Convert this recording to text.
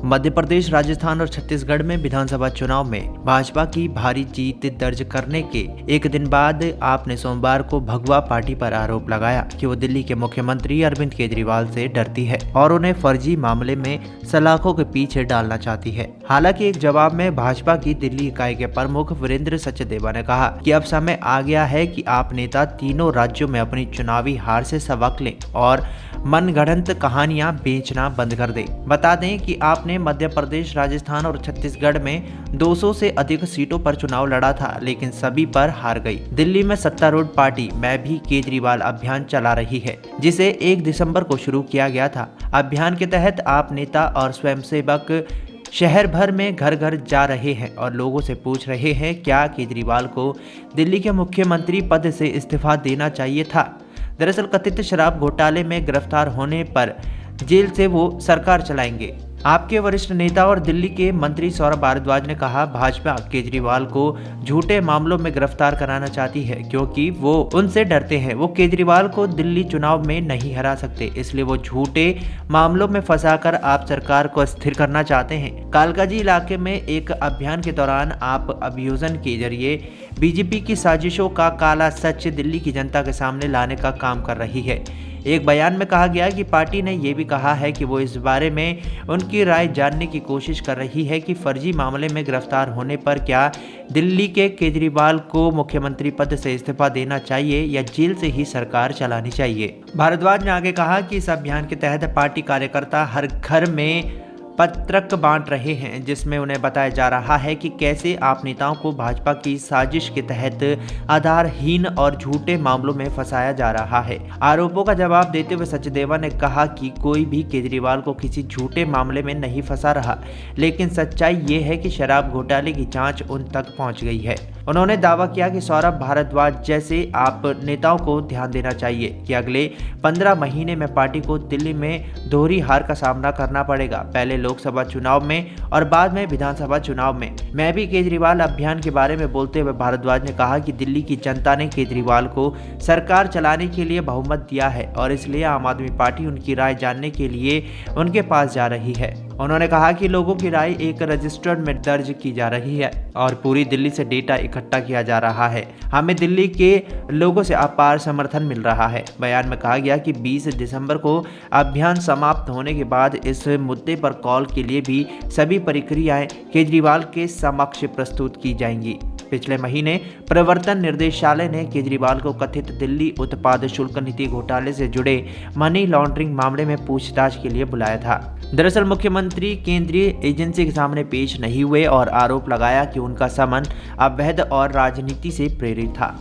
मध्य प्रदेश, राजस्थान और छत्तीसगढ़ में विधानसभा चुनाव में भाजपा की भारी जीत दर्ज करने के एक दिन बाद आपने सोमवार को भगवा पार्टी पर आरोप लगाया कि वो दिल्ली के मुख्यमंत्री अरविंद केजरीवाल से डरती है और उन्हें फर्जी मामले में सलाखों के पीछे डालना चाहती है। हालांकि एक जवाब में भाजपा की दिल्ली इकाई के प्रमुख वीरेंद्र सचदेवा ने कहा कि अब समय आ गया है कि आप नेता तीनों राज्यों में अपनी चुनावी हार से सबक लें और मनगढ़ंत कहानियां बेचना बंद कर दें। बता दें कि आपने मध्य प्रदेश, राजस्थान और छत्तीसगढ़ में 200 से अधिक सीटों पर चुनाव लड़ा था, लेकिन सभी पर हार गई। दिल्ली में सत्तारूढ़ पार्टी मैं भी केजरीवाल अभियान चला रही है, जिसे 1 दिसंबर को शुरू किया गया था। अभियान के तहत आप नेता और स्वयंसेवक शहर भर में घर घर जा रहे हैं और लोगों से पूछ रहे हैं क्या केजरीवाल को दिल्ली के मुख्यमंत्री पद से इस्तीफा देना चाहिए था। दरअसल कथित शराब घोटाले में गिरफ्तार होने पर जेल से वो सरकार चलाएंगे। आपके वरिष्ठ नेता और दिल्ली के मंत्री सौरभ भारद्वाज ने कहा, भाजपा केजरीवाल को झूठे मामलों में गिरफ्तार कराना चाहती है क्योंकि वो उनसे डरते हैं। वो केजरीवाल को दिल्ली चुनाव में नहीं हरा सकते, इसलिए वो झूठे मामलों में फंसाकर आप सरकार को अस्थिर करना चाहते हैं। कालकाजी इलाके में एक अभियान के दौरान आप अभियोजन के जरिए बीजेपी की साजिशों का काला सच दिल्ली की जनता के सामने लाने का काम कर रही है। एक बयान में कहा गया कि पार्टी ने यह भी कहा है कि वो इस बारे में उनकी राय जानने की कोशिश कर रही है कि फर्जी मामले में गिरफ्तार होने पर क्या दिल्ली के केजरीवाल को मुख्यमंत्री पद से इस्तीफा देना चाहिए या जेल से ही सरकार चलानी चाहिए। भारद्वाज ने आगे कहा कि इस अभियान के तहत पार्टी कार्यकर्ता हर घर में पत्रक बांट रहे हैं, जिसमें उन्हें बताया जा रहा है कि कैसे आप नेताओं को भाजपा की साजिश के तहत आधारहीन और झूठे मामलों में फंसाया जा रहा है। आरोपों का जवाब देते हुए सचदेवा ने कहा कि कोई भी केजरीवाल को किसी झूठे मामले में नहीं फंसा रहा, लेकिन सच्चाई ये है कि शराब घोटाले की जांच उन तक पहुंच गई है। उन्होंने दावा किया कि सौरभ भारद्वाज जैसे आप नेताओं को ध्यान देना चाहिए कि अगले 15 महीने में पार्टी को दिल्ली में दोहरी हार का सामना करना पड़ेगा, पहले लोकसभा चुनाव में और बाद में विधानसभा चुनाव में। मैं भी केजरीवाल अभियान के बारे में बोलते हुए भारद्वाज ने कहा कि दिल्ली की जनता ने केजरीवाल को सरकार चलाने के लिए बहुमत दिया है और इसलिए आम आदमी पार्टी उनकी राय जानने के लिए उनके पास जा रही है। उन्होंने कहा कि लोगों की राय एक रजिस्टर में दर्ज की जा रही है और पूरी दिल्ली से डेटा इकट्ठा किया जा रहा है। हमें दिल्ली के लोगों से अपार समर्थन मिल रहा है। बयान में कहा गया कि 20 दिसंबर को अभियान समाप्त होने के बाद इस मुद्दे पर कॉल के लिए भी सभी प्रक्रियाएं केजरीवाल के समक्ष प्रस्तुत की जाएंगी। पिछले महीने प्रवर्तन निर्देशालय ने केजरीवाल को कथित दिल्ली उत्पाद शुल्क नीति घोटाले से जुड़े मनी लॉन्ड्रिंग मामले में पूछताछ के लिए बुलाया था। दरअसल मुख्यमंत्री केंद्रीय एजेंसी के सामने पेश नहीं हुए और आरोप लगाया कि उनका समन अवैध और राजनीति से प्रेरित था।